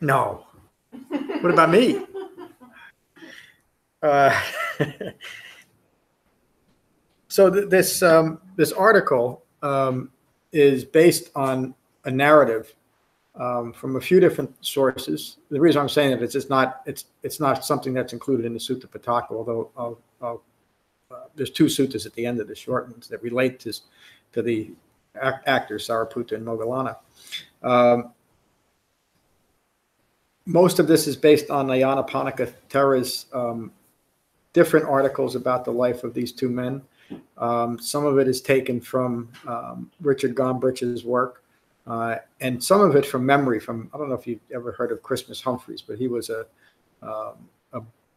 No. What about me? So this article is based on a narrative from a few different sources. The reason I'm saying that is it's not something that's included in the Sutta Pitaka, although there's two suttas at the end of the short ones that relate to the actors Sariputta and Moggallana. Most of this is based on Nyanaponika Thera's different articles about the life of these two men. Some of it is taken from Richard Gombrich's work, and some of it from memory. I don't know if you've ever heard of Christmas Humphreys, but he was a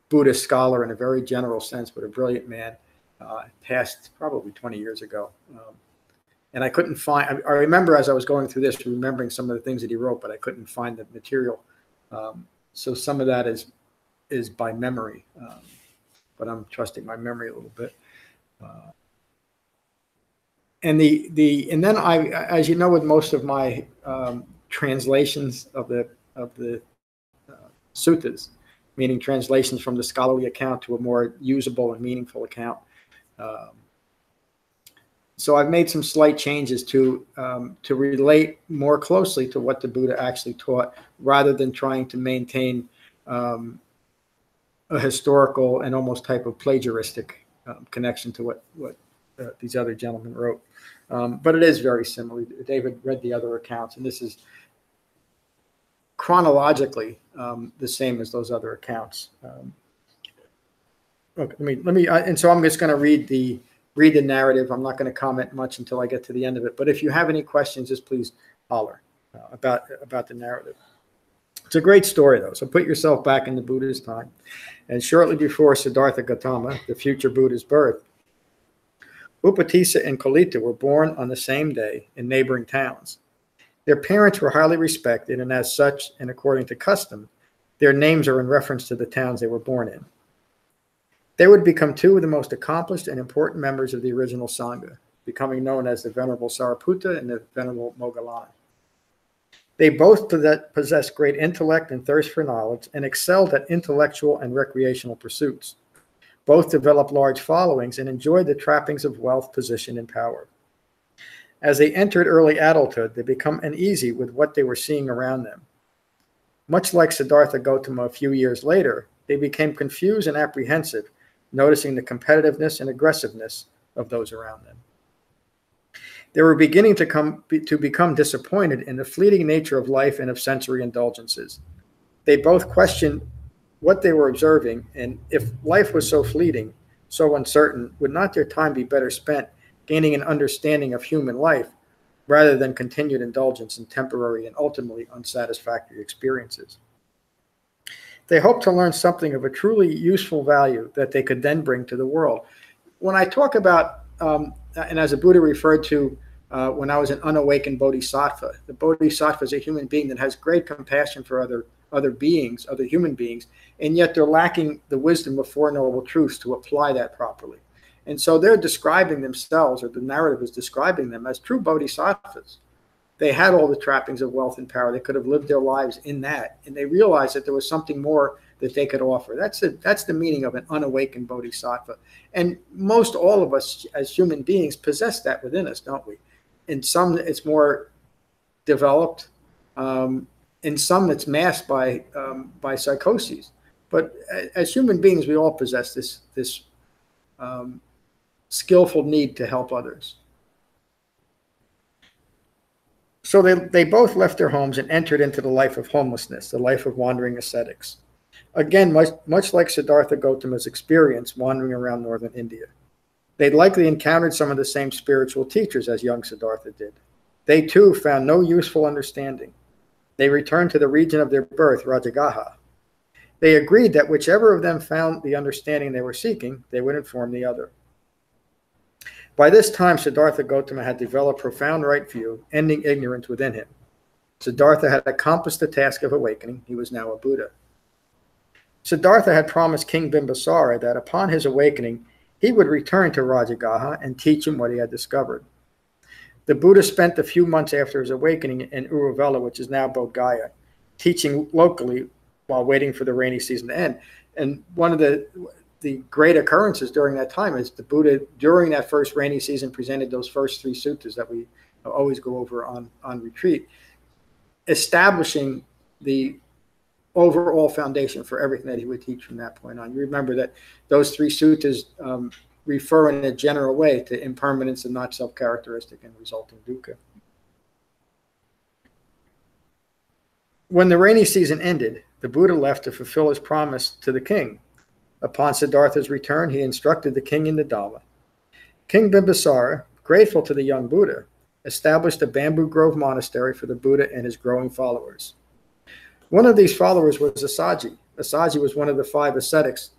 Buddhist scholar in a very general sense, but a brilliant man. Passed probably 20 years ago. And I couldn't find, I remember as I was going through this, remembering some of the things that he wrote, but I couldn't find the material. So some of that is by memory, but I'm trusting my memory a little bit. And then as you know, with most of my translations of the suttas, meaning translations from the scholarly account to a more usable and meaningful account. So I've made some slight changes to relate more closely to what the Buddha actually taught, rather than trying to maintain a historical and almost type of plagiaristic connection to what these other gentlemen wrote. But it is very similar. David read the other accounts, and this is chronologically the same as those other accounts. Okay, and so I'm just going to read the narrative. I'm not going to comment much until I get to the end of it. But if you have any questions, just please holler about the narrative. It's a great story, though. So put yourself back in the Buddha's time. And shortly before Siddhartha Gautama, the future Buddha's birth, Upatissa and Kolita were born on the same day in neighboring towns. Their parents were highly respected, and as such, and according to custom, their names are in reference to the towns they were born in. They would become two of the most accomplished and important members of the original Sangha, becoming known as the Venerable Sariputta and the Venerable Moggallana. They both possessed great intellect and thirst for knowledge, and excelled at intellectual and recreational pursuits. Both developed large followings and enjoyed the trappings of wealth, position, and power. As they entered early adulthood, they become uneasy with what they were seeing around them. Much like Siddhartha Gautama a few years later, they became confused and apprehensive, noticing the competitiveness and aggressiveness of those around them. They were beginning to become disappointed in the fleeting nature of life and of sensory indulgences. They both questioned what they were observing, and if life was so fleeting, so uncertain, would not their time be better spent gaining an understanding of human life, rather than continued indulgence in temporary and ultimately unsatisfactory experiences? They hoped to learn something of a truly useful value that they could then bring to the world. When I talk about, and as the Buddha referred to when I was an unawakened bodhisattva, the bodhisattva is a human being that has great compassion for other beings, other human beings, and yet they're lacking the wisdom of Four Noble Truths to apply that properly. And so they're describing themselves, or the narrative is describing them as true bodhisattvas. They had all the trappings of wealth and power. They could have lived their lives in that, and they realized that there was something more that they could offer. That's the meaning of an unawakened bodhisattva. And most all of us as human beings possess that within us, don't we? In some, it's more developed. In some, it's masked by psychoses. But as human beings, we all possess this skillful need to help others. So they both left their homes and entered into the life of homelessness, the life of wandering ascetics. Again, much like Siddhartha Gautama's experience wandering around northern India. They'd likely encountered some of the same spiritual teachers as young Siddhartha did. They too found no useful understanding. They returned to the region of their birth, Rajagaha. They agreed that whichever of them found the understanding they were seeking, they would inform the other. By this time, Siddhartha Gautama had developed profound right view, ending ignorance within him. Siddhartha had accomplished the task of awakening. He was now a Buddha. Siddhartha had promised King Bimbisara that upon his awakening, he would return to Rajagaha and teach him what he had discovered. The Buddha spent a few months after his awakening in Uruvela, which is now Bodh Gaya, teaching locally while waiting for the rainy season to end. And one of the great occurrences during that time is the Buddha, during that first rainy season, presented those first 3 suttas that we always go over on retreat, establishing the overall foundation for everything that he would teach from that point on. You remember that those 3 suttas refer in a general way to impermanence and not self-characteristic and resulting dukkha. When the rainy season ended, the Buddha left to fulfill his promise to the king. Upon Siddhartha's return, he instructed the king in the Dhamma. King Bimbisara, grateful to the young Buddha, established a bamboo grove monastery for the Buddha and his growing followers. One of these followers was Assaji. Assaji was one of the 5 ascetics.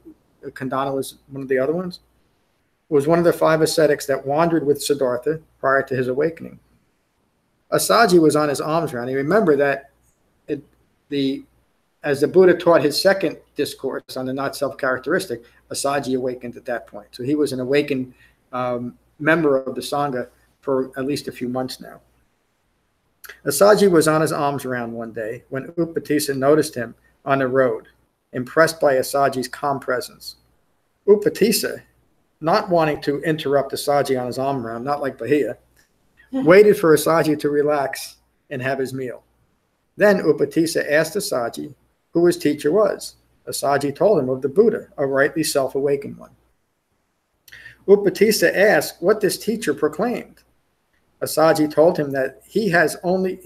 Kandana was one of the other ones. Was one of the 5 ascetics that wandered with Siddhartha prior to his awakening. Assaji was on his alms round. You remember that as the Buddha taught his second discourse on the not self-characteristic, Assaji awakened at that point. So he was an awakened member of the Sangha for at least a few months now. Assaji was on his alms round one day when Upatissa noticed him on the road, impressed by Assaji's calm presence. Upatissa, not wanting to interrupt Assaji on his alms round, not like Bahia, waited for Assaji to relax and have his meal. Then Upatissa asked Assaji who his teacher was. Assaji told him of the Buddha, a rightly self-awakened one. Upatissa asked what this teacher proclaimed. Assaji told him that he has only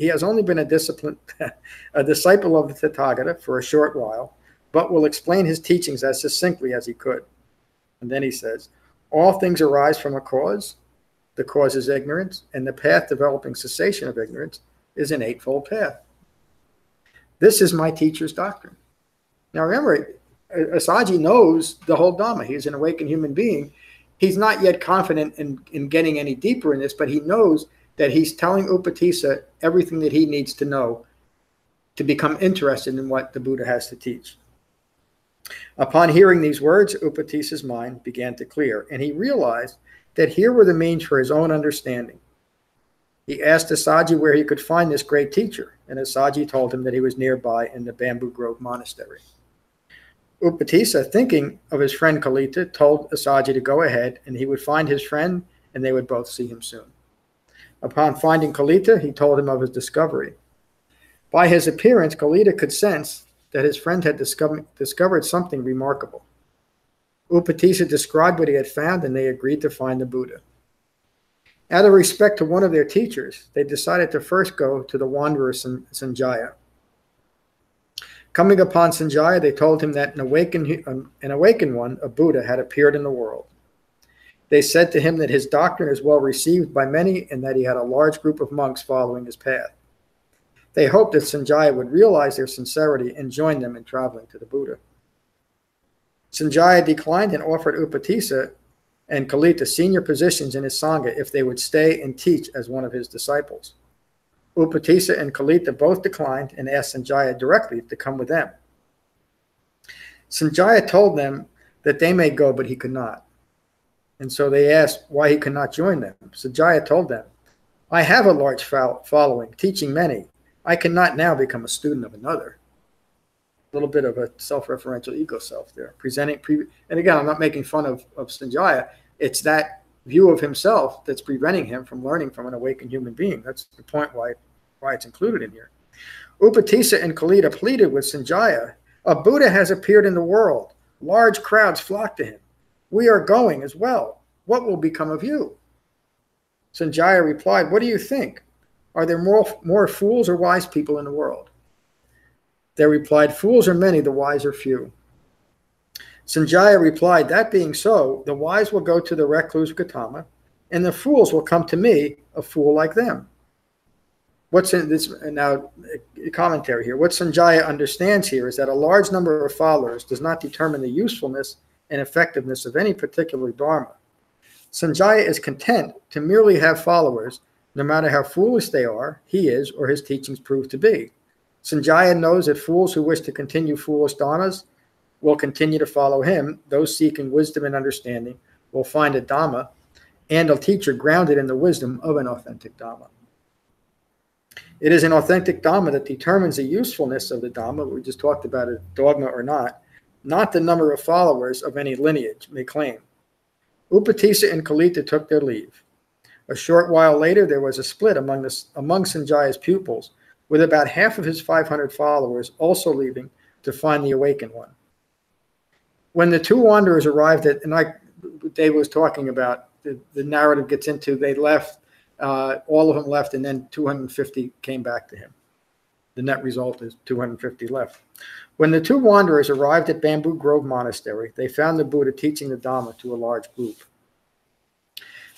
been a disciple of the Tathagata for a short while, but will explain his teachings as succinctly as he could. And then he says, all things arise from a cause. The cause is ignorance, and the path developing cessation of ignorance is an 8-fold path. This is my teacher's doctrine. Now remember, Assaji knows the whole Dhamma. He's an awakened human being. He's not yet confident in getting any deeper in this, but he knows that he's telling Upatissa everything that he needs to know to become interested in what the Buddha has to teach. Upon hearing these words, Upatissa's mind began to clear, and he realized that here were the means for his own understanding. He asked Assaji where he could find this great teacher, and Assaji told him that he was nearby in the Bamboo Grove Monastery. Upatissa, thinking of his friend Kalita, told Assaji to go ahead, and he would find his friend, and they would both see him soon. Upon finding Kalita, he told him of his discovery. By his appearance, Kalita could sense that his friend had discovered something remarkable. Upatissa described what he had found, and they agreed to find the Buddha. Out of respect to one of their teachers, they decided to first go to the wanderer Sanjaya. Coming upon Sanjaya, they told him that an awakened one, a Buddha, had appeared in the world. They said to him that his doctrine is well received by many and that he had a large group of monks following his path. They hoped that Sanjaya would realize their sincerity and join them in traveling to the Buddha. Sanjaya declined and offered Upatissa and Kalita senior positions in his Sangha if they would stay and teach as one of his disciples. Upatissa and Kalita both declined and asked Sanjaya directly to come with them. Sanjaya told them that they may go, but he could not. And so they asked why he could not join them. Sanjaya told them, I have a large following, teaching many. I cannot now become a student of another. A little bit of a self-referential ego self there. And again, I'm not making fun of Sanjaya. It's that view of himself that's preventing him from learning from an awakened human being. That's the point why it's included in here. Upatissa and Kalita pleaded with Sanjaya, a Buddha has appeared in the world. Large crowds flock to him. We are going as well. What will become of you? Sanjaya replied, what do you think? Are there more fools or wise people in the world? They replied, fools are many, the wise are few. Sanjaya replied, that being so, the wise will go to the recluse Gautama, and the fools will come to me, a fool like them. What's in this now? A commentary here. What Sanjaya understands here is that a large number of followers does not determine the usefulness and effectiveness of any particular dharma. Sanjaya is content to merely have followers, no matter how foolish they are, he is, or his teachings prove to be. Sanjaya knows that fools who wish to continue foolish dharmas will continue to follow him. Those seeking wisdom and understanding will find a Dhamma and a teacher grounded in the wisdom of an authentic Dhamma. It is an authentic Dhamma that determines the usefulness of the Dhamma, we just talked about it, dogma or not the number of followers of any lineage may claim. Upatissa and Kalita took their leave. A short while later, there was a split among Sanjaya's pupils, with about half of his 500 followers also leaving to find the awakened one. When the two wanderers arrived at, and like Dave was talking about, the narrative gets into, they left, all of them left, and then 250 came back to him. The net result is 250 left. When the two wanderers arrived at Bamboo Grove Monastery, they found the Buddha teaching the Dhamma to a large group.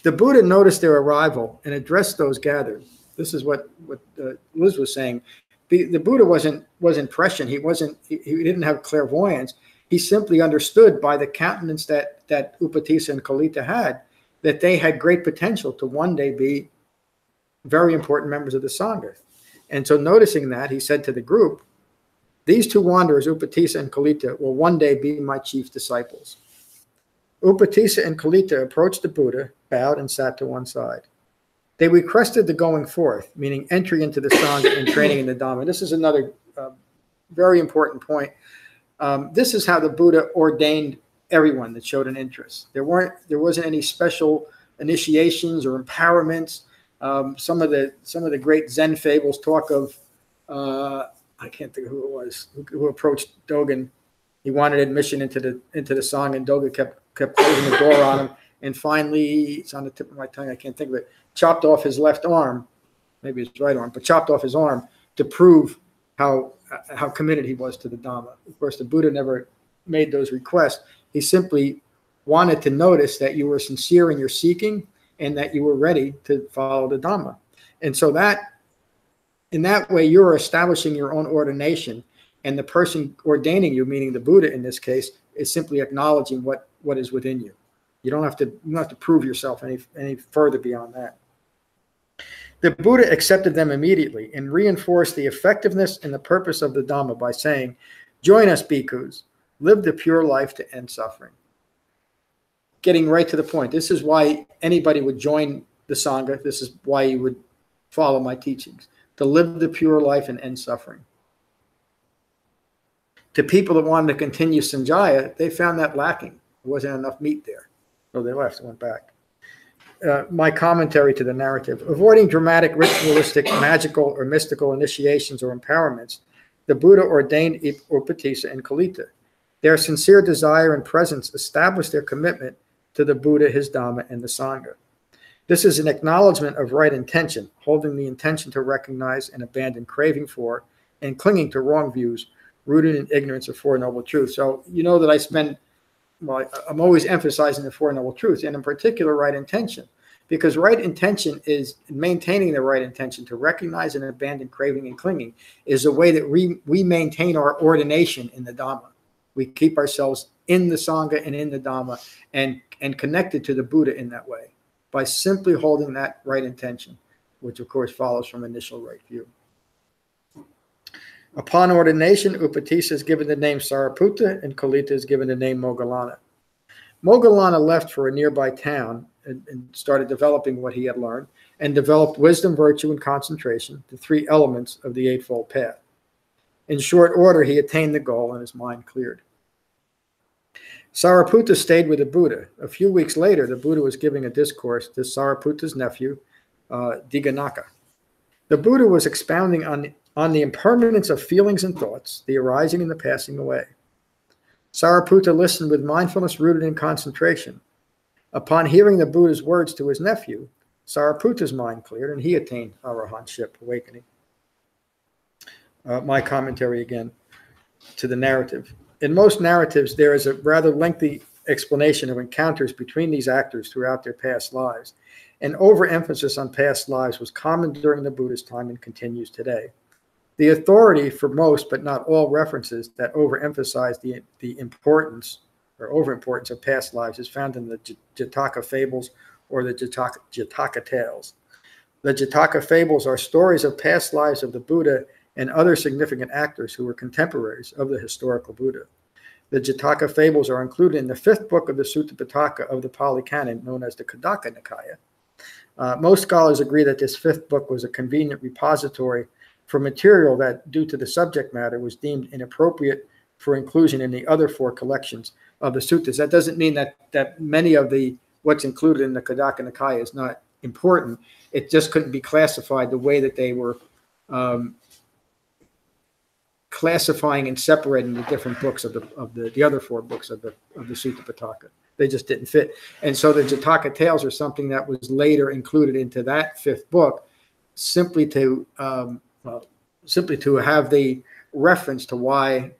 The Buddha noticed their arrival and addressed those gathered. This is what Liz was saying. The Buddha wasn't prescient. He didn't have clairvoyance. He simply understood by the countenance that Upatissa and Kalita had that they had great potential to one day be very important members of the Sangha. And so noticing that, he said to the group, these two wanderers, Upatissa and Kalita, will one day be my chief disciples. Upatissa and Kalita approached the Buddha, bowed, and sat to one side. They requested the going forth, meaning entry into the Sangha and training in the Dhamma. This is another very important point. This is how the Buddha ordained everyone that showed an interest. There wasn't any special initiations or empowerments. Some of the great Zen fables talk of I can't think of who it was who approached Dogen. He wanted admission into the Sangha, and Dogen kept closing the door on him. And finally, it's on the tip of my tongue, I can't think of it, chopped off his left arm, maybe his right arm, but chopped off his arm to prove how committed he was to the Dhamma. Of course, the Buddha never made those requests. He simply wanted to notice that you were sincere in your seeking and that you were ready to follow the Dhamma. And so in that way, you're establishing your own ordination, and the person ordaining you, meaning the Buddha in this case, is simply acknowledging what is within you. You don't have to prove yourself any further beyond that. The Buddha accepted them immediately and reinforced the effectiveness and the purpose of the Dhamma by saying, join us, bhikkhus, live the pure life to end suffering. Getting right to the point. This is why anybody would join the Sangha. This is why you would follow my teachings, to live the pure life and end suffering. To people that wanted to continue Sanjaya, they found that lacking. There wasn't enough meat there. So they left and went back. My commentary to the narrative. Avoiding dramatic, ritualistic, magical, or mystical initiations or empowerments, the Buddha ordained Upatissa and Kalita. Their sincere desire and presence established their commitment to the Buddha, his Dhamma, and the Sangha. This is an acknowledgement of right intention, holding the intention to recognize and abandon craving for and clinging to wrong views rooted in ignorance of Four Noble Truths. So you know that I'm always emphasizing the Four Noble Truths, and in particular, right intention. Because right intention is maintaining the right intention to recognize and abandon craving and clinging is a way that we maintain our ordination in the Dhamma. We keep ourselves in the Sangha and in the Dhamma and connected to the Buddha in that way by simply holding that right intention, which of course follows from initial right view. Upon ordination, Upatissa is given the name Sariputta and Kalita is given the name Moggallana. Moggallana left for a nearby town and started developing what he had learned and developed wisdom, virtue, and concentration, the three elements of the Eightfold Path. In short order, he attained the goal and his mind cleared. Sariputta stayed with the Buddha. A few weeks later, the Buddha was giving a discourse to Sariputta's nephew, Diganaka. The Buddha was expounding on the impermanence of feelings and thoughts, the arising and the passing away. Sariputta listened with mindfulness rooted in concentration. Upon hearing the Buddha's words to his nephew, Sariputta's mind cleared and he attained arahantship, awakening. My commentary again to the narrative. In most narratives, there is a rather lengthy explanation of encounters between these actors throughout their past lives. An overemphasis on past lives was common during the Buddha's time and continues today. The authority for most, but not all, references that overemphasize the importance or overimportance of past lives is found in the Jataka fables or the Jataka tales. The Jataka fables are stories of past lives of the Buddha and other significant actors who were contemporaries of the historical Buddha. The Jataka fables are included in the fifth book of the Sutta Pitaka of the Pali Canon, known as the Khandaka Nikaya. Most scholars agree that this fifth book was a convenient repository for material that, due to the subject matter, was deemed inappropriate for inclusion in the other four collections of the suttas. That doesn't mean that many of what's included in the Khandaka Nikaya is not important. It just couldn't be classified the way that they were classifying and separating the different books of the other four books of the Sutta Pitaka. They just didn't fit. And so the Jataka tales are something that was later included into that fifth book, simply to have the reference to why,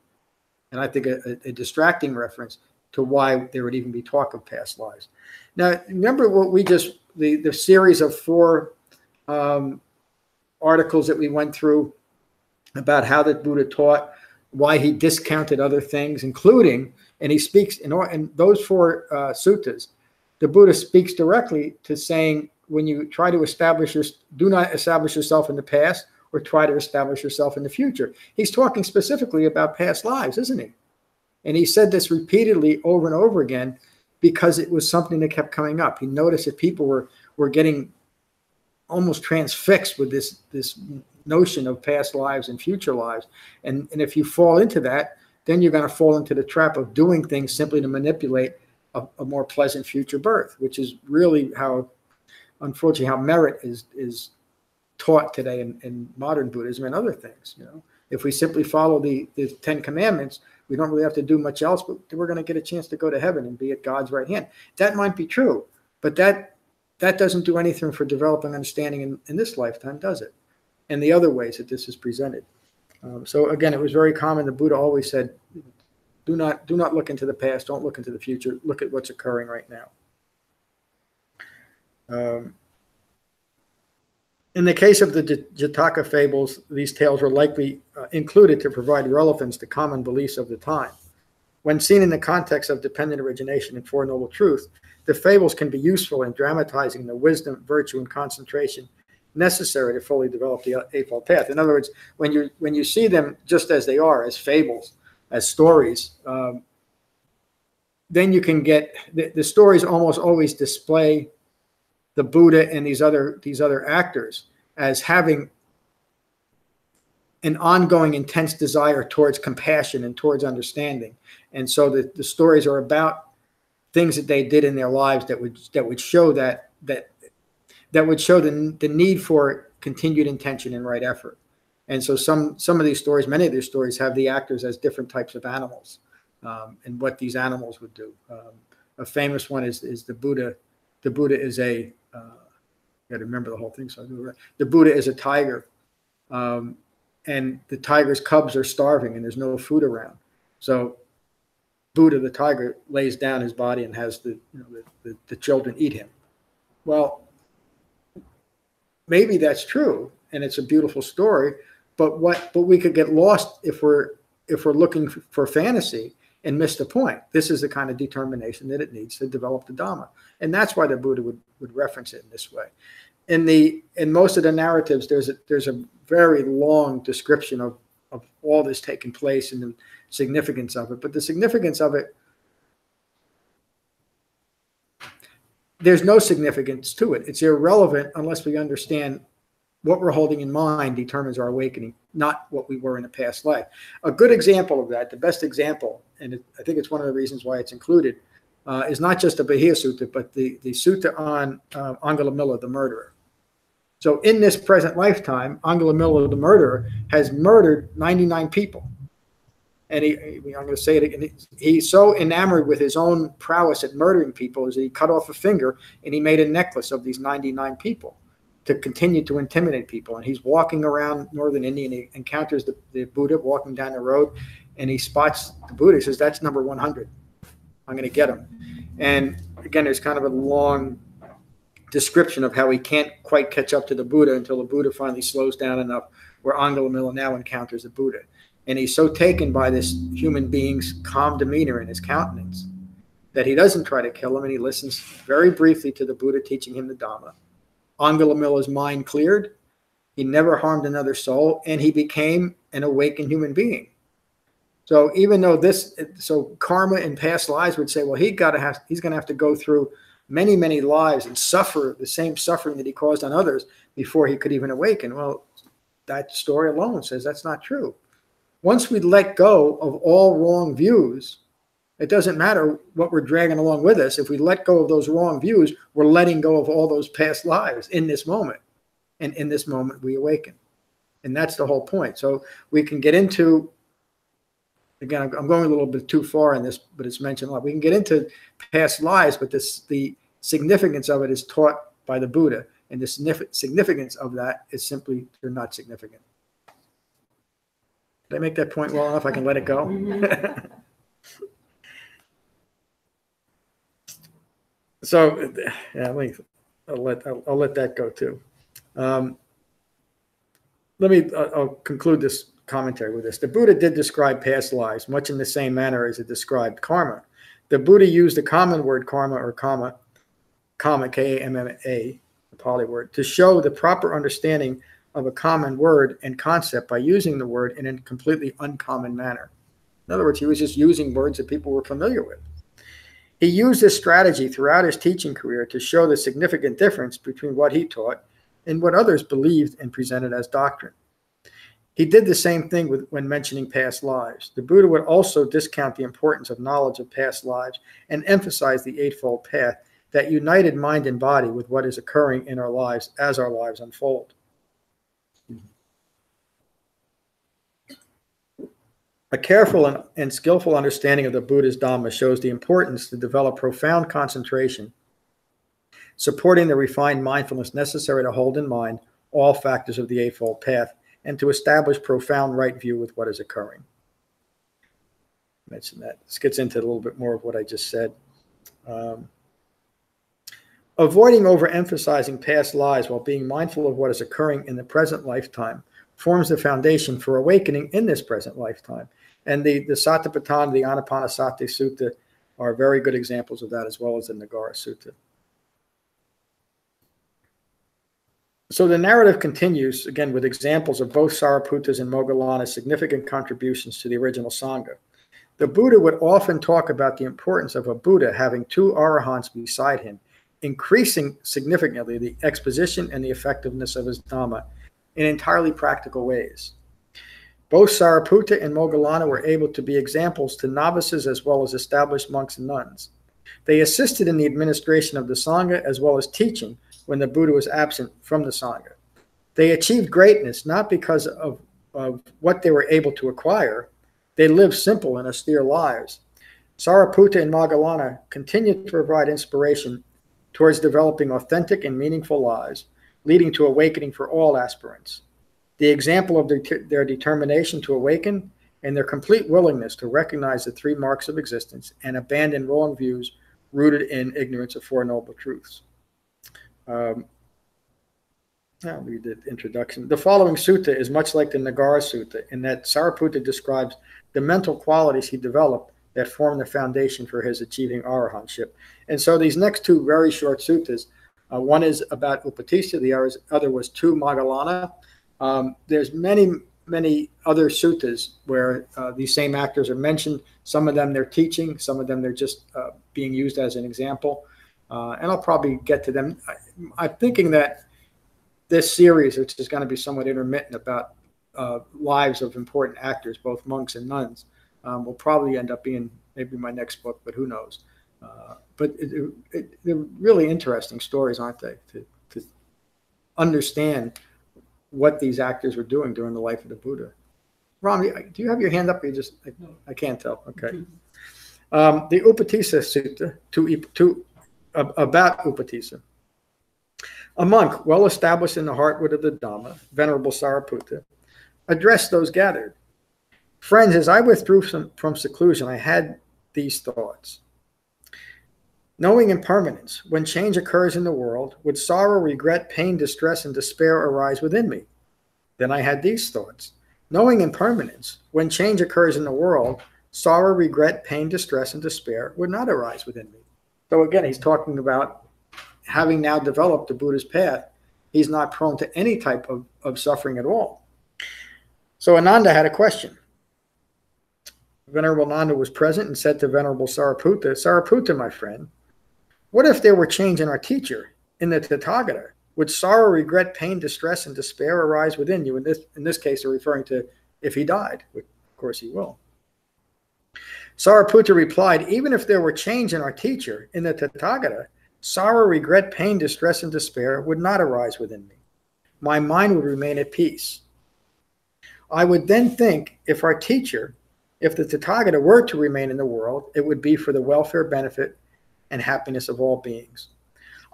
and I think a distracting reference to why there would even be talk of past lives. Now, remember what we just, the series of 4 articles that we went through about how the Buddha taught, why he discounted other things, including, and he speaks in those 4 suttas, the Buddha speaks directly to saying, when you try to do not establish yourself in the past or try to establish yourself in the future. He's talking specifically about past lives, isn't he? And he said this repeatedly over and over again because it was something that kept coming up. He noticed that people were getting almost transfixed with this notion of past lives and future lives. And if you fall into that, then you're going to fall into the trap of doing things simply to manipulate a more pleasant future birth, which is really how, unfortunately, how merit is taught today in modern Buddhism and other things. If we simply follow the 10 commandments, we don't really have to do much else, but we're going to get a chance to go to heaven and be at God's right hand. That might be true, but that doesn't do anything for developing understanding in this lifetime, does it? And the other ways that this is presented. So again, it was very common. The Buddha always said, do not look into the past, don't look into the future, look at what's occurring right now. In the case of the Jataka fables, these tales were likely included to provide relevance to common beliefs of the time. When seen in the context of dependent origination and Four Noble Truths, the fables can be useful in dramatizing the wisdom, virtue, and concentration necessary to fully develop the Eightfold Path. In other words, when you see them just as they are, as fables, as stories, then you can get the stories almost always display the Buddha and these other actors as having an ongoing intense desire towards compassion and towards understanding. And so the stories are about things that they did in their lives that would show the need for continued intention and right effort. And so some of these stories, many of these stories, have the actors as different types of animals, and what these animals would do. A famous one is the Buddha. The Buddha is a got to remember the whole thing, so I do it right. The Buddha is a tiger, and the tiger's cubs are starving, and there's no food around. So Buddha, the tiger, lays down his body and has the children eat him. Well, maybe that's true, and it's a beautiful story. But we could get lost if we're looking for fantasy and miss the point. This is the kind of determination that it needs to develop the Dhamma, and that's why the Buddha would reference it in this way. In most of the narratives, there's a very long description of all this taking place and the significance of it. But the significance of it, there's no significance to it. It's irrelevant unless we understand what we're holding in mind determines our awakening, not what we were in a past life. A good example of that, the best example, and I think it's one of the reasons why it's included, is not just the Bahia Sutta, but the Sutta on Angulimala, the murderer. So in this present lifetime, Angulimala, the murderer, has murdered 99 people. And I'm going to say it again, he's so enamored with his own prowess at murdering people is that he cut off a finger and he made a necklace of these 99 people to continue to intimidate people. And he's walking around northern India and he encounters the Buddha walking down the road, and he spots the Buddha. He says, "That's number 100. I'm going to get him." And again, there's kind of a long description of how he can't quite catch up to the Buddha until the Buddha finally slows down enough where Angulimala now encounters the Buddha. And he's so taken by this human being's calm demeanor and his countenance that he doesn't try to kill him, and he listens very briefly to the Buddha teaching him the Dhamma. Angulimala's mind cleared. He never harmed another soul, and he became an awakened human being. So even though karma in past lives would say, well, he's going to have to go through many, many lives and suffer the same suffering that he caused on others before he could even awaken. Well, that story alone says that's not true. Once we let go of all wrong views, it doesn't matter what we're dragging along with us. If we let go of those wrong views, we're letting go of all those past lives in this moment. And in this moment, we awaken. And that's the whole point. So we can get into, again, I'm going a little bit too far in this, but it's mentioned a lot. We can get into past lives, but the significance of it is taught by the Buddha. And the significance of that is simply they're not significant. Did I make that point well enough? I can let it go. So, yeah, I'll let that go too. I'll conclude this commentary with this. The Buddha did describe past lives much in the same manner as it described karma. The Buddha used the common word karma or kama, K-A-M-M-A, the Pali word, to show the proper understanding of a common word and concept by using the word in a completely uncommon manner. In other words, he was just using words that people were familiar with. He used this strategy throughout his teaching career to show the significant difference between what he taught and what others believed and presented as doctrine. He did the same thing when mentioning past lives. The Buddha would also discount the importance of knowledge of past lives and emphasize the Eightfold Path that united mind and body with what is occurring in our lives as our lives unfold. A careful and skillful understanding of the Buddha's Dhamma shows the importance to develop profound concentration, supporting the refined mindfulness necessary to hold in mind all factors of the Eightfold Path and to establish profound right view with what is occurring. I mentioned that. This gets into a little bit more of what I just said. Avoiding overemphasizing past lives while being mindful of what is occurring in the present lifetime forms the foundation for awakening in this present lifetime. And the Satipatthana, the Anapanasati Sutta are very good examples of that, as well as the Nagara Sutta. So the narrative continues, again, with examples of both Sariputta's and Moggallana's significant contributions to the original Sangha. The Buddha would often talk about the importance of a Buddha having two arahants beside him, increasing significantly the exposition and the effectiveness of his Dhamma in entirely practical ways. Both Sariputta and Moggallana were able to be examples to novices as well as established monks and nuns. They assisted in the administration of the Sangha as well as teaching when the Buddha was absent from the Sangha. They achieved greatness not because of what they were able to acquire. They lived simple and austere lives. Sariputta and Moggallana continued to provide inspiration towards developing authentic and meaningful lives, leading to awakening for all aspirants. The example of their determination to awaken and their complete willingness to recognize the three marks of existence and abandon wrong views rooted in ignorance of Four Noble Truths. I'll read the introduction. The following sutta is much like the Nagara Sutta in that Sariputta describes the mental qualities he developed that form the foundation for his achieving arahantship. And so these next two very short suttas, one is about Upatissa, the other was to Moggallana. There's many, many other suttas where these same actors are mentioned. Some of them they're teaching, some of them they're just being used as an example. And I'll probably get to them. I'm thinking that this series, which is going to be somewhat intermittent about lives of important actors, both monks and nuns, will probably end up being maybe my next book, but who knows. But they're really interesting stories, aren't they? To understand what these actors were doing during the life of the Buddha. Ram, do you have your hand up? Or you just I can't tell. Okay. The Upatissa Sutta about Upatissa. A monk well established in the heartwood of the Dhamma, Venerable Sariputta, addressed those gathered. Friends, as I withdrew from seclusion, I had these thoughts. Knowing impermanence, when change occurs in the world, would sorrow, regret, pain, distress, and despair arise within me? Then I had these thoughts. Knowing impermanence, when change occurs in the world, sorrow, regret, pain, distress, and despair would not arise within me. So again, he's talking about having now developed the Buddha's path. He's not prone to any type of suffering at all. So Ananda had a question. Venerable Nanda was present and said to Venerable Sariputta, Sariputta, my friend, What if there were change in our teacher, in the Tathagata? Would sorrow, regret, pain, distress, and despair arise within you? In this case, they're referring to if he died, which of course he will. Sariputta replied, even if there were change in our teacher, in the Tathagata, sorrow, regret, pain, distress, and despair would not arise within me. My mind would remain at peace. I would then think, if our teacher, if the Tathagata were to remain in the world, it would be for the welfare, benefit, and happiness of all beings.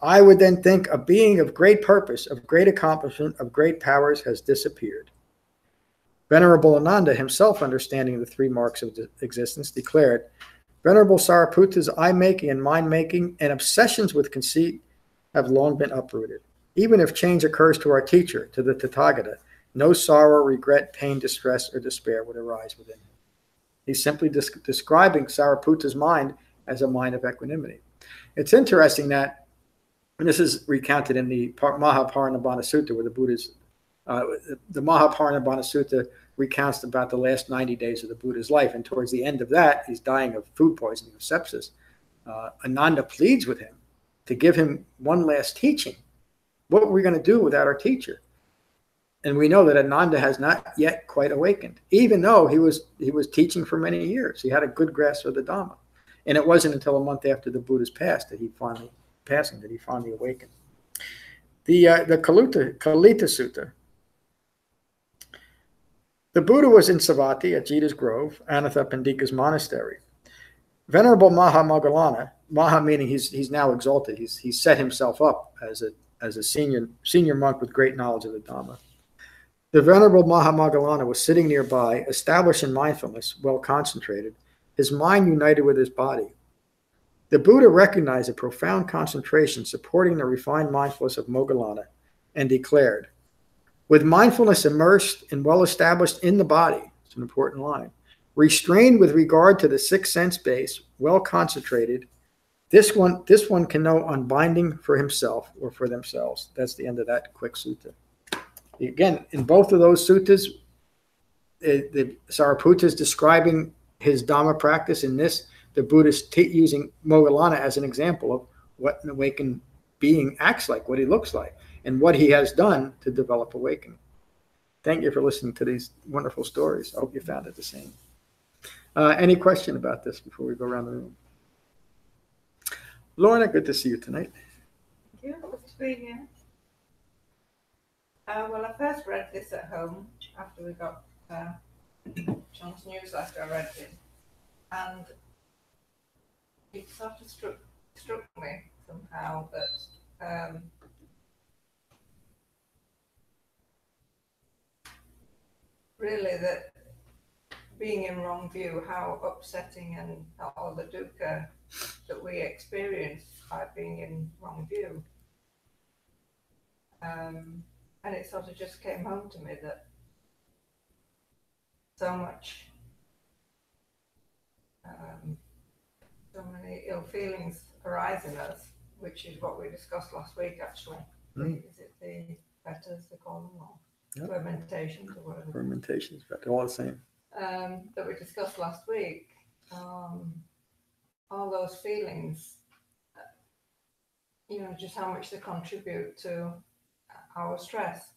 I would then think a being of great purpose, of great accomplishment, of great powers has disappeared. Venerable Ananda, himself understanding the three marks of existence, declared, Venerable Sariputta's eye-making and mind-making and obsessions with conceit have long been uprooted. Even if change occurs to our teacher, to the Tathagata, no sorrow, regret, pain, distress, or despair would arise within him. He's simply describing Sariputta's mind as a mind of equanimity. It's interesting that, and this is recounted in the Mahaparinibbana Sutta, where the Buddha's, the Mahaparinibbana Sutta recounts about the last 90 days of the Buddha's life. And towards the end of that, he's dying of food poisoning, of sepsis. Ananda pleads with him to give him one last teaching. What are we going to do without our teacher? And we know that Ananda has not yet quite awakened, even though he was teaching for many years. He had a good grasp of the Dhamma. And it wasn't until a month after the Buddha's passed that he finally awakened. The Kalita Sutta. The Buddha was in Savatthi at Jita's Grove, Anathapindika's monastery. Venerable Moggallana, Maha meaning he's now exalted. He's set himself up as a senior monk with great knowledge of the Dhamma. The Venerable Moggallana was sitting nearby, established in mindfulness, well concentrated, his mind united with his body. The Buddha recognized a profound concentration supporting the refined mindfulness of Moggallana and declared, with mindfulness immersed and well established in the body, it's an important line, restrained with regard to the sixth sense base, well concentrated, this one can know unbinding for himself or for themselves. That's the end of that quick sutta. Again, in both of those suttas, the Sariputta is describing his Dhamma practice. In this, the Buddha is using Moggallana as an example of what an awakened being acts like, what he looks like, and what he has done to develop awakening. Thank you for listening to these wonderful stories. I hope you found it the same. Any question about this before we go around the room? Lorna, good to see you tonight. Thank you. Good to be here. Well, I first read this at home after we got John's newsletter. I read it, and it sort of struck me somehow that really that being in wrong view, how upsetting and all the dukkha that we experience by being in wrong view. And it sort of just came home to me that so many ill feelings arise in us, which is what we discussed last week, actually. Is it the fetters, they call them, or fermentations, or whatever? Fermentations, but they're all the same. That we discussed last week. All those feelings, just how much they contribute to our stress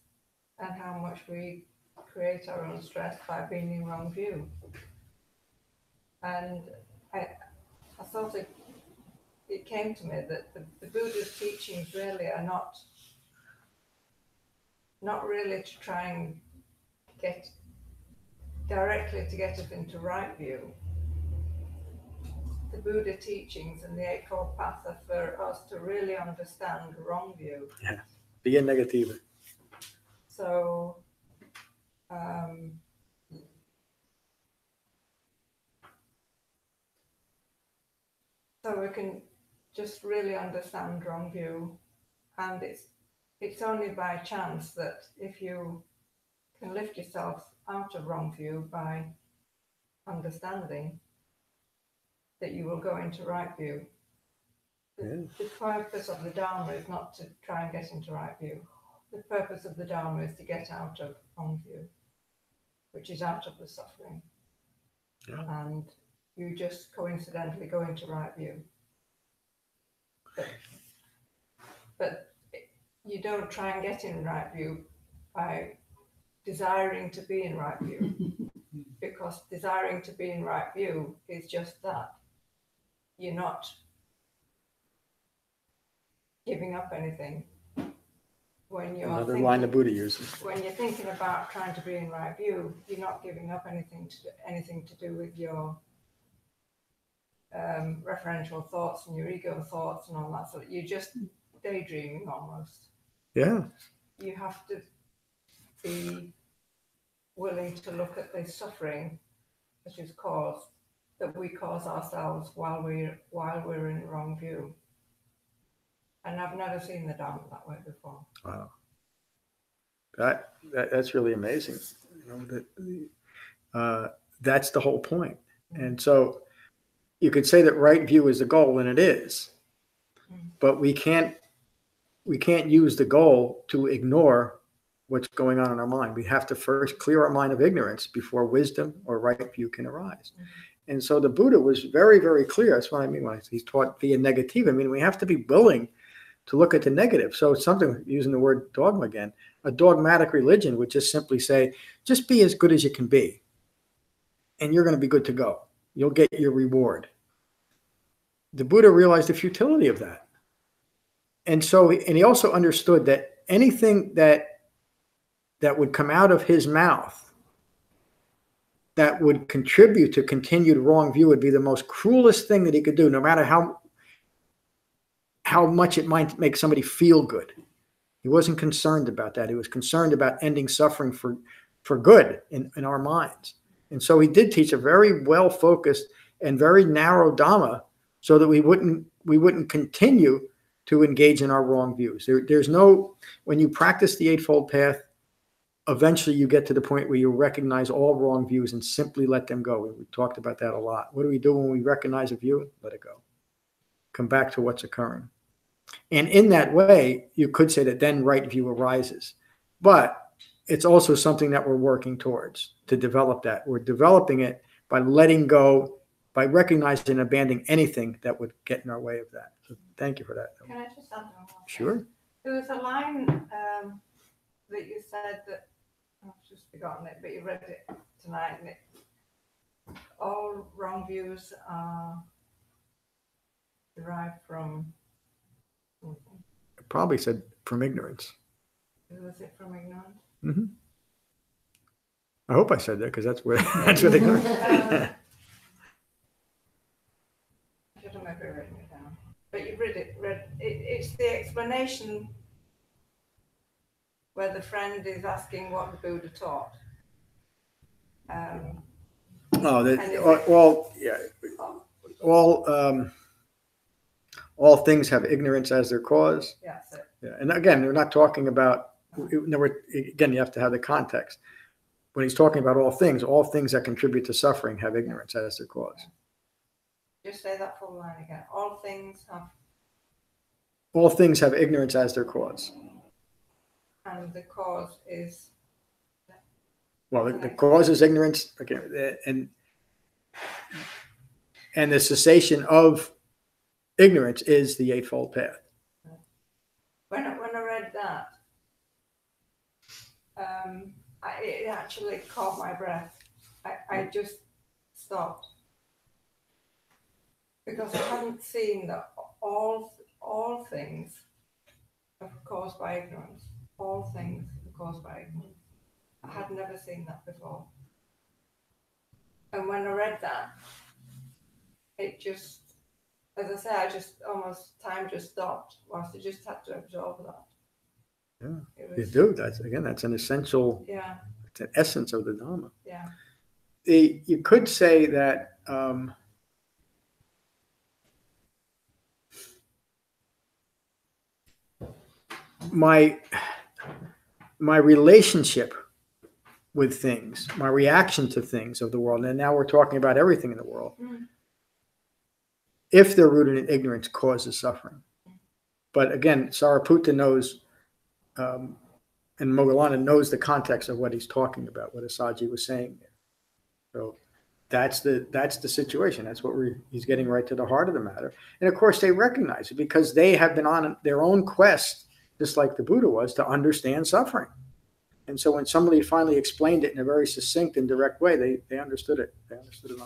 and how much we create our own stress by being in wrong view. And I thought it came to me that the Buddha's teachings really are not really to try and get us into right view. The Buddha teachings and the Eightfold Path are for us to really understand wrong view. Yeah, be negative. So, so we can just really understand wrong view, and it's only by chance that if you can lift yourself out of wrong view by understanding, that you will go into right view. The purpose of the Dharma is not to try and get into right view. The purpose of the Dharma is to get out of wrong view, which is out of the suffering. Yeah. And you just coincidentally go into right view. But But you don't try and get in right view by desiring to be in right view, because desiring to be in right view is just that. You're not giving up anything. When you're Another line the Buddha uses. When you're thinking about trying to be in right view, you're not giving up anything to do with your referential thoughts and your ego thoughts and all that sort. You're just daydreaming almost. Yeah. You have to be willing to look at the suffering which is caused, that we cause ourselves while we're in the wrong view. And I've never seen the Dhamma that way before. Wow. That's really amazing. You know, that's the whole point. And so you could say that right view is the goal, and it is. But we can't use the goal to ignore what's going on in our mind. We have to first clear our mind of ignorance before wisdom or right view can arise. And so the Buddha was very, very clear. That's what I mean when he's taught via negative. I mean, we have to be willing to look at the negative. So it's something, using the word dogma again, a dogmatic religion would just simply say, just be as good as you can be, and you're going to be good to go. You'll get your reward. The Buddha realized the futility of that. And so, and he also understood that anything that would come out of his mouth that would contribute to continued wrong view would be the most cruelest thing that he could do, no matter how much it might make somebody feel good. He wasn't concerned about that. He was concerned about ending suffering for good in our minds. And so he did teach a very well-focused and very narrow Dhamma so that we wouldn't continue to engage in our wrong views. There's no, when you practice the Eightfold Path, eventually you get to the point where you recognize all wrong views and simply let them go. We talked about that a lot. What do we do when we recognize a view? Let it go. Come back to what's occurring. And in that way, you could say that then right view arises. But it's also something that we're working towards to develop that. We're developing it by letting go, by recognizing and abandoning anything that would get in our way of that. So thank you for that. Can I just add one more? Sure. There was a line that you said that, I've just forgotten it, but you read it tonight, and all wrong views are derived from something. I probably said from ignorance. Was it from ignorance? Mm-hmm. I hope I said that, because that's where that's what ignorance. I should have maybe written it down. But you read it. It's the explanation where the friend is asking what the Buddha taught. All things have ignorance as their cause. Yeah, that's it. Yeah, and again, we're not talking about. Again, you have to have the context. When he's talking about all things that contribute to suffering have ignorance as their cause. Just say that full line again. All things have ignorance as their cause. And the cause is? Well, the cause is ignorance, okay, and the cessation of ignorance is the Eightfold Path. When I read that, it actually caught my breath. I just stopped, because I hadn't seen that all things are caused by ignorance. All things are caused by ignorance. I had never seen that before. And when I read that, it just, as I say, time just stopped whilst I just had to absorb that. Yeah, you do. That's an essential, it's an essence of the Dhamma. Yeah. You could say that my relationship with things, my reaction to things of the world, and now we're talking about everything in the world, if they're rooted in ignorance, causes suffering. But again, Sariputta knows, and Moggallana knows the context of what he's talking about, what Assaji was saying there. So that's the situation. That's what he's getting right to the heart of the matter. And of course, they recognize it because they have been on their own quest, just like the Buddha was, to understand suffering. And so when somebody finally explained it in a very succinct and direct way, they understood it. They understood it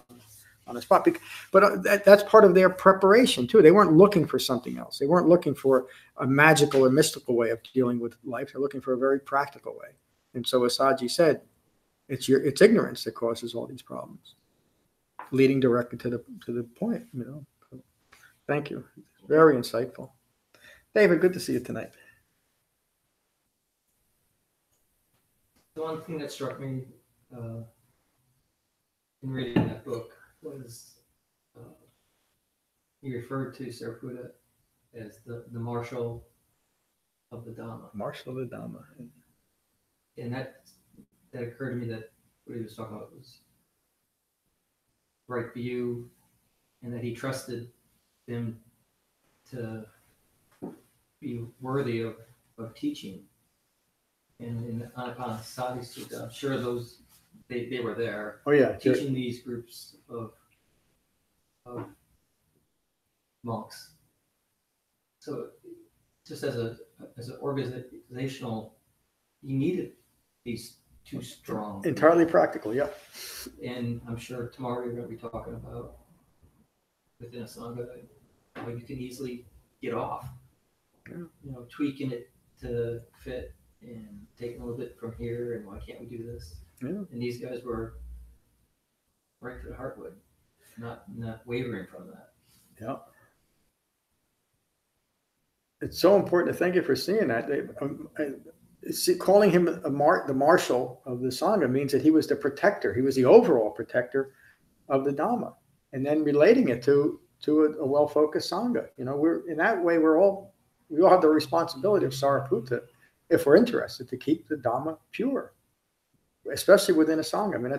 on the spot. But that's part of their preparation too. They weren't looking for something else. They weren't looking for a magical or mystical way of dealing with life. They're looking for a very practical way. And so as Saji said, it's ignorance that causes all these problems, leading directly to the point. Thank you. Very insightful. David, good to see you tonight. The one thing that struck me in reading that book was he referred to Sariputta as the marshal of the Dhamma. Marshal of the Dhamma. And that occurred to me that what he was talking about was right view, and that he trusted them to be worthy of teaching. And in the Anapanasati Sutta, I'm sure they were there. Oh yeah, teaching these groups of monks. So just as an organizational, you needed these two strong. Entirely practical, yeah. And I'm sure tomorrow you're going to be talking about within a Sangha how you can easily get off. Yeah. Tweaking it to fit and taking a little bit from here, and why can't we do this? Yeah. And these guys were right to the heartwood, not wavering from that. Yeah. It's so important. Thank you for seeing that. Calling him the marshal of the Sangha means that he was the protector. He was the overall protector of the Dhamma, and then relating it to a well-focused Sangha. We're in that way. We all have the responsibility of Sariputta, if we're interested, to keep the Dhamma pure, especially within a Sangha. I mean,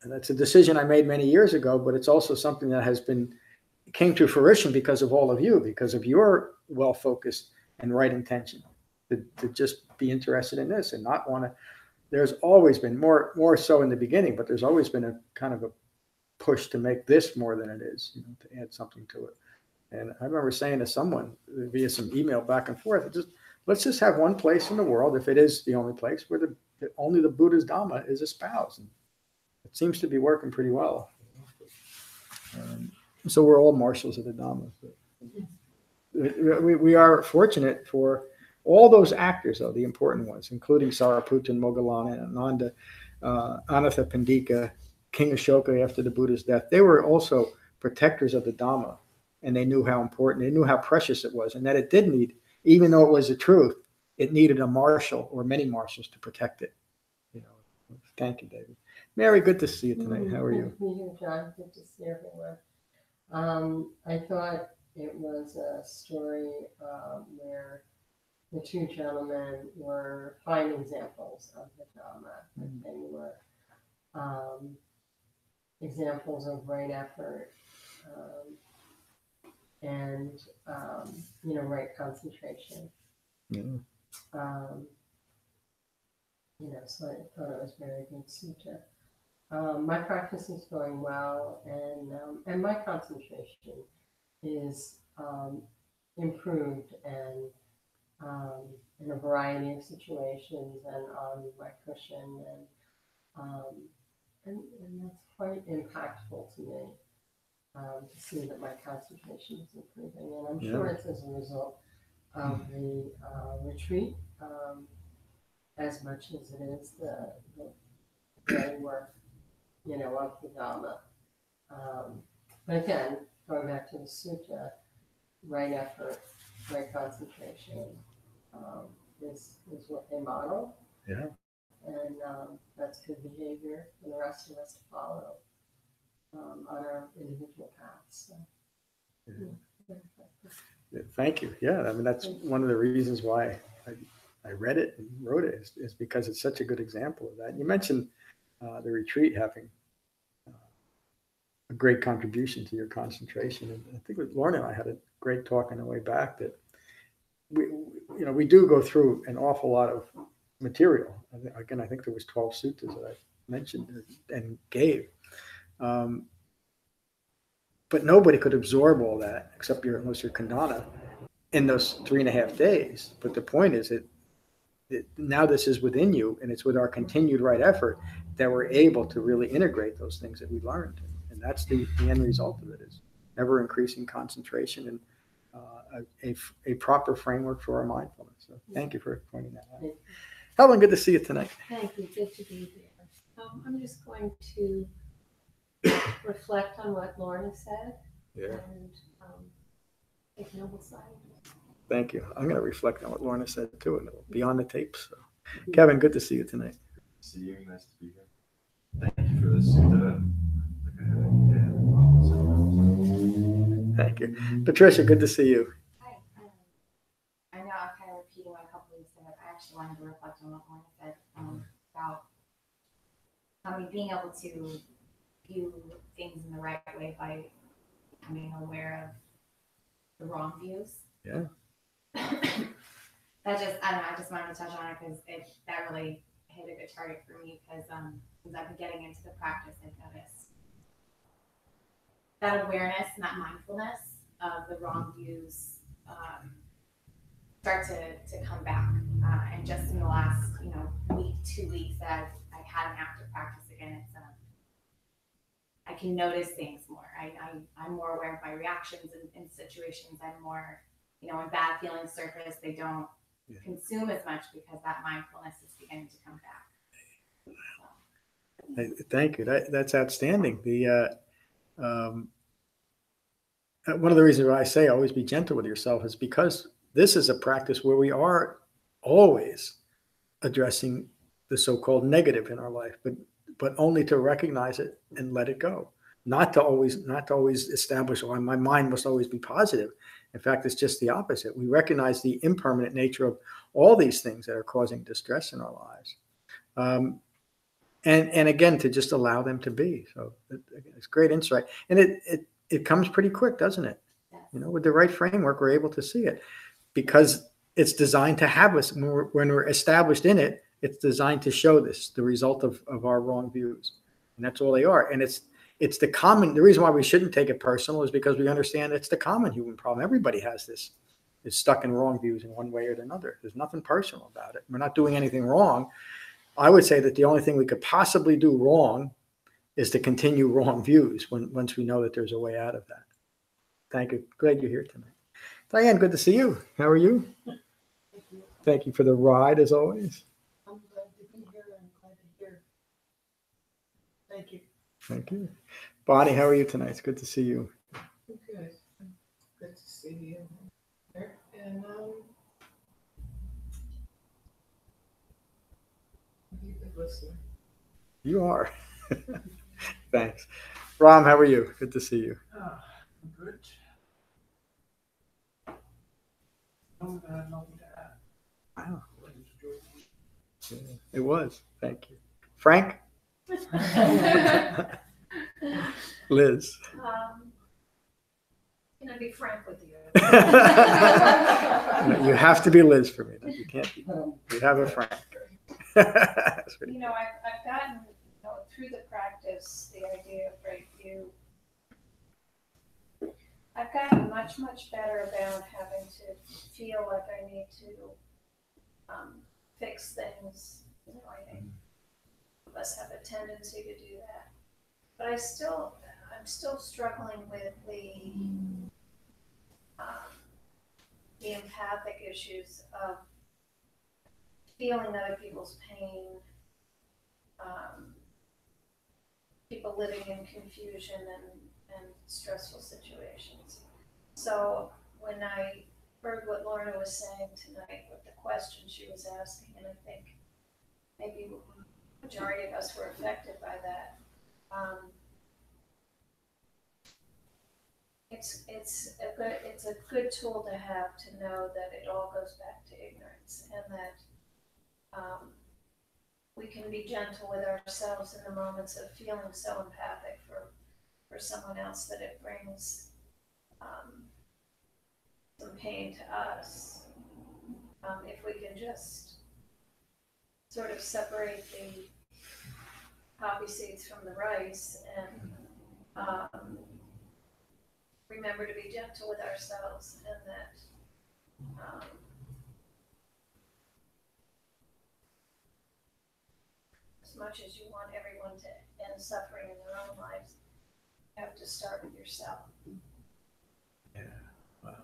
that's a decision I made many years ago, but it's also something that came to fruition because of all of you, because of your well-focused and right intention to just be interested in this and not want to. There's always been more so in the beginning, but there's always been a kind of a push to make this more than it is, to add something to it. And I remember saying to someone via some email back and forth, let's just have one place in the world, if it is the only place, where only the Buddha's Dhamma is espoused. And it seems to be working pretty well. So we're all marshals of the Dhamma. We are fortunate for all those actors, though, the important ones, including Sariputta and Moggallana and Ananda, Anathapindika, King Ashoka after the Buddha's death. They were also protectors of the Dhamma, and they knew how important, they knew how precious it was, and that it did need, even though it was the truth, it needed a marshal or many marshals to protect it. Thank you, David. Mary, good to see you tonight. How are you? You, John. Good to see everyone. I thought it was a story where the two gentlemen were fine examples of the Dhamma. They were examples of right effort and right concentration. Yeah. So I thought it was very good sutta. My practice is going well, and my concentration is improved and in a variety of situations and on my cushion, and that's quite impactful to me to see that my concentration is improving, and I'm sure it's as a result of the retreat as much as it is the daily work, of the Dhamma. But again, going back to the sutta, right effort, right concentration is what they model. Yeah. And that's good behavior for the rest of us to follow on our individual paths. So, Thank you. Yeah, I mean, that's one of the reasons why I read it and wrote it is because it's such a good example of that. And you mentioned the retreat having a great contribution to your concentration. And I think with Lorna and I had a great talk on the way back that we do go through an awful lot of material. I think there was 12 suttas that mentioned and gave. But nobody could absorb all that except unless you're Kandana in those 3.5 days. But the point is that now this is within you, and it's with our continued right effort that we're able to really integrate those things that we learned. And that's the end result of it, is ever increasing concentration and a proper framework for our mindfulness. So thank you for pointing that out. Helen, good to see you tonight. Thank you. Good to be here. I'm just going to reflect on what Lorna said and take noble silence. Thank you. I'm going to reflect on what Lorna said too, and it'll be on the tape. So, Kevin, good to see you tonight. See you. Nice to be here. Thank you for this. Thank you. Patricia, good to see you. Hi. I know I'm kind of repeating what a couple weeks ago. I actually wanted to reflect on what Lorna said about being able to view things in the right way by becoming aware of the wrong views. Yeah. I just wanted to touch on it because that really hit a good target for me, because since I've been getting into the practice, I've noticed that awareness and that mindfulness of the wrong views start to come back. And just in the last, week, 2 weeks that I've had an active practice again, it's I can notice things more. I'm more aware of my reactions in situations. I'm more, when bad feelings surface, they don't consume as much because that mindfulness is beginning to come back. Thank you. That's outstanding. One of the reasons why I say always be gentle with yourself is because this is a practice where we are always addressing the so-called negative in our life, but only to recognize it and let it go. Not to always establish, oh, my mind must always be positive. In fact, it's just the opposite. We recognize the impermanent nature of all these things that are causing distress in our lives. And again, to just allow them to be. So it's great insight. And it comes pretty quick, doesn't it? Yes. With the right framework, we're able to see it because it's designed to have us when we're established in it. It's designed to show the result of our wrong views. And that's all they are. And it's the reason why we shouldn't take it personal is because we understand it's the common human problem. Everybody has this, is stuck in wrong views in one way or another. There's nothing personal about it. We're not doing anything wrong. I would say that the only thing we could possibly do wrong is to continue wrong views once we know that there's a way out of that. Thank you. Glad you're here tonight. Diane, good to see you. How are you? Thank you for the ride, as always. I'm glad to be here. I'm glad to hear. Thank you. Thank you. Bonnie, how are you tonight? It's good to see you. Good. Good to see you. And you can listen. You are. Thanks. Ram, how are you? Good to see you. Good. Nothing to add. Wow. Yeah, it was. Thank you. Frank? Liz? Can I be frank with you? You have to be Liz for me. You can't be. You have a Frank. I've gotten through the practice, the idea of right view. I've gotten much, much better about having to feel like I need to fix things. I think of us have a tendency to do that. But I'm still struggling with the empathic issues of feeling other people's pain, people living in confusion and stressful situations. So when I heard what Lorna was saying tonight with the question she was asking, and I think maybe the majority of us were affected by that, it's a good tool to have, to know that it all goes back to ignorance, and that we can be gentle with ourselves in the moments of feeling so empathic for someone else that it brings some pain to us. If we can just sort of separate poppy seeds from the rice, and remember to be gentle with ourselves, and that as much as you want everyone to end suffering in their own lives, you have to start with yourself. Yeah. Wow.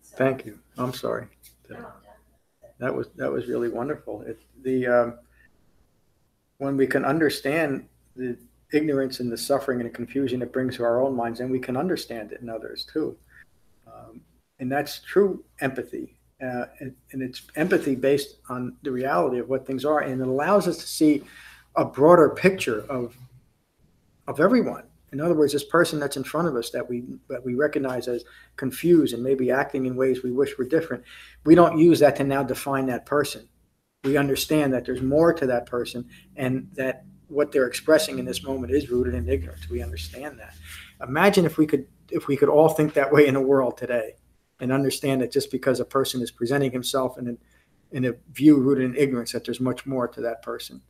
So, Thank you. I'm sorry. no, I'm done. That was really wonderful. When we can understand the ignorance and the suffering and the confusion it brings to our own minds, and we can understand it in others too. And that's true empathy. And it's empathy based on the reality of what things are. And it allows us to see a broader picture of everyone. In other words, this person that's in front of us that we recognize as confused and maybe acting in ways we wish were different, we don't use that to now define that person. We understand that there's more to that person, and that what they're expressing in this moment is rooted in ignorance. We understand that. Imagine if we could all think that way in the world today, and understand that just because a person is presenting himself in a view rooted in ignorance, that there's much more to that person.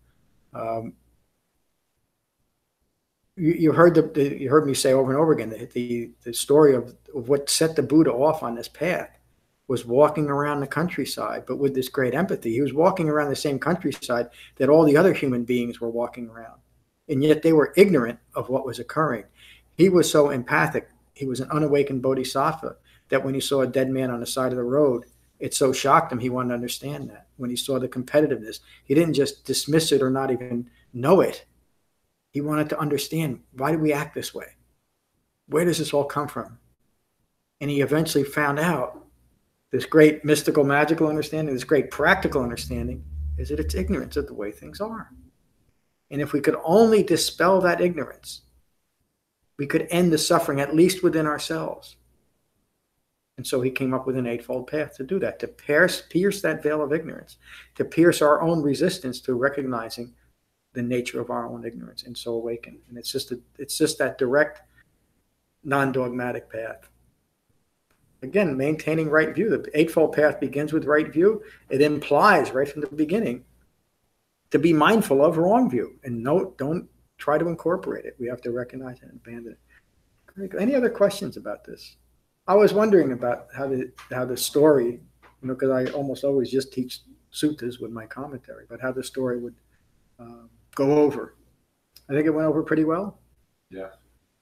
You heard me say over and over again the story of what set the Buddha off on this path was walking around the countryside, but with this great empathy. He was walking around the same countryside that all the other human beings were walking around, and yet they were ignorant of what was occurring. He was so empathic. He was an unawakened bodhisattva that when he saw a dead man on the side of the road, it so shocked him he wanted to understand that. When he saw the competitiveness, he didn't just dismiss it or not even know it. He wanted to understand, why do we act this way? Where does this all come from? And he eventually found out this great mystical, magical understanding, this great practical understanding, is that it's ignorance of the way things are. And if we could only dispel that ignorance, we could end the suffering, at least within ourselves. And so he came up with an eightfold path to do that, to pierce that veil of ignorance, to pierce our own resistance to recognizing the nature of our own ignorance, and so awaken. And it's just that direct, non-dogmatic path. Again, maintaining right view. The eightfold path begins with right view. It implies right from the beginning to be mindful of wrong view, and don't try to incorporate it. We have to recognize it and abandon it. Any other questions about this? I was wondering about how the story, because I almost always just teach suttas with my commentary, but how the story would go over. I think it went over pretty well. Yeah.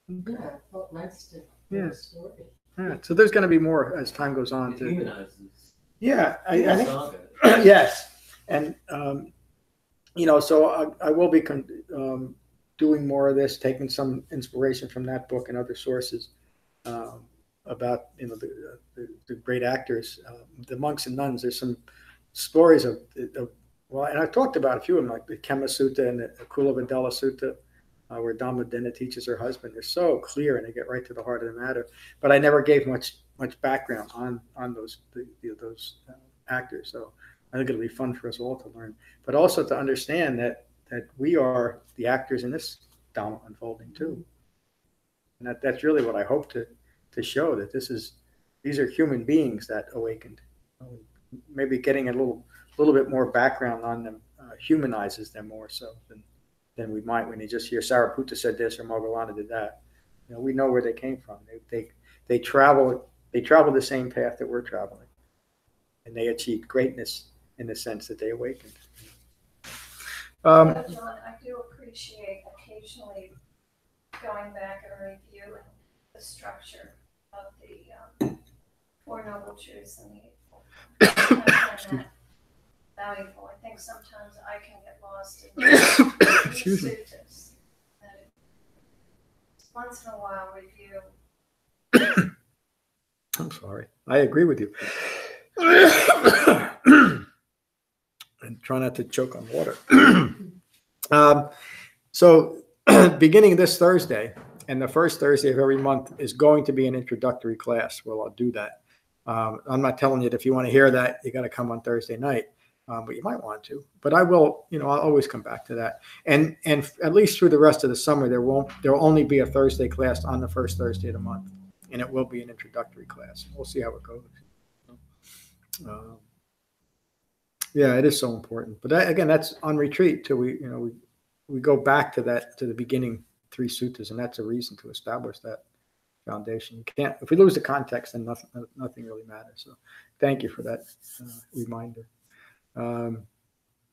Yeah, it felt nice to Yeah. hear the story. Yeah. So there's going to be more as time goes on. It humanizes. Yeah, I think. Sangha. Yes, and so I will be doing more of this, taking some inspiration from that book and other sources about the great actors, the monks and nuns. There's some stories of and I've talked about a few of them, like the Kema Sutta and the Kulavadela Sutta, where Dhamma teaches her husband. They're so clear and they get right to the heart of the matter. But I never gave much background on those actors. So I think it'll be fun for us all to learn, but also to understand that we are the actors in this Dhamma unfolding too. And that's really what I hope to show, that these are human beings that awakened. Maybe getting a little bit more background on them humanizes them more so than we might when you just hear Sariputta said this or Moggallana did that. We know where they came from. They travel the same path that we're traveling, and they achieved greatness in the sense that they awakened. John, I do appreciate occasionally going back and reviewing the structure of the Four Noble Truths and the Eightfold. I find that valuable. I think sometimes I can get lost in the Excuse me. suttas. Once in a while review. I'm sorry. I agree with you. And try not to choke on water. So beginning this Thursday, and the first Thursday of every month is going to be an introductory class. Well, I'll do that. I'm not telling you that if you want to hear that, you got to come on Thursday night, but you might want to. But I will, I'll always come back to that. And at least through the rest of the summer, there will only be a Thursday class on the first Thursday of the month, and it will be an introductory class. We'll see how it goes. Yeah, it is so important. But again, that's on retreat till we we go back to the beginning 3 suttas, and that's a reason to establish that foundation. You can't, if we lose the context, then nothing really matters. So thank you for that reminder. I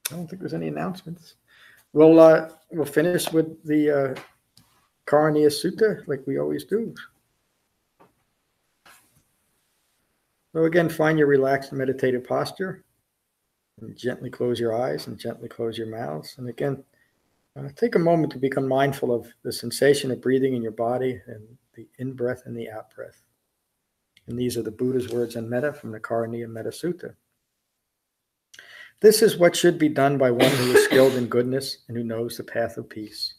don't think there's any announcements. We'll finish with the Karaniya Sutta like we always do. So again, find your relaxed meditative posture, and gently close your eyes and gently close your mouths. And again, take a moment to become mindful of the sensation of breathing in your body and the in-breath and the out-breath. And these are the Buddha's words on Metta from the Karaniya Metta Sutta. This is what should be done by one who is skilled in goodness and who knows the path of peace.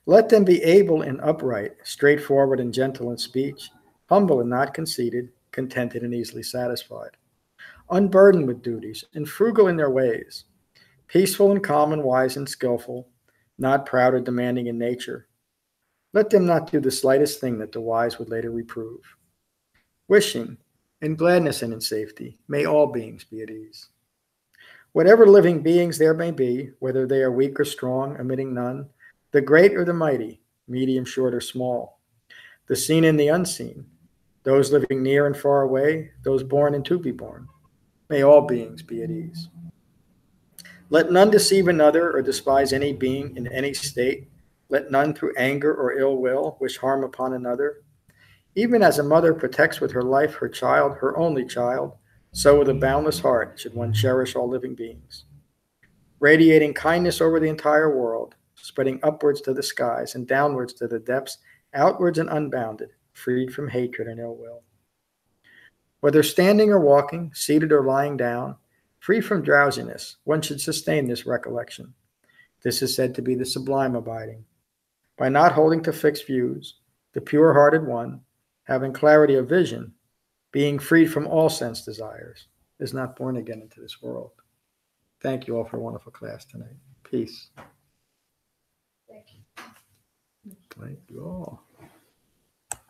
Let them be able and upright, straightforward and gentle in speech, humble and not conceited, contented and easily satisfied, unburdened with duties and frugal in their ways, peaceful and calm and wise and skillful, not proud or demanding in nature. Let them not do the slightest thing that the wise would later reprove. Wishing, in gladness and in safety, may all beings be at ease. Whatever living beings there may be, whether they are weak or strong, omitting none, the great or the mighty, medium, short, or small, the seen and the unseen, those living near and far away, those born and to be born, may all beings be at ease. Let none deceive another or despise any being in any state. Let none through anger or ill will wish harm upon another. Even as a mother protects with her life her child, her only child, so with a boundless heart should one cherish all living beings. Radiating kindness over the entire world, spreading upwards to the skies and downwards to the depths, outwards and unbounded, freed from hatred and ill will. Whether standing or walking, seated or lying down, free from drowsiness, one should sustain this recollection. This is said to be the sublime abiding. By not holding to fixed views, the pure-hearted one, having clarity of vision, being freed from all sense desires, is not born again into this world. Thank you all for a wonderful class tonight. Peace. Thank you. Thank you all.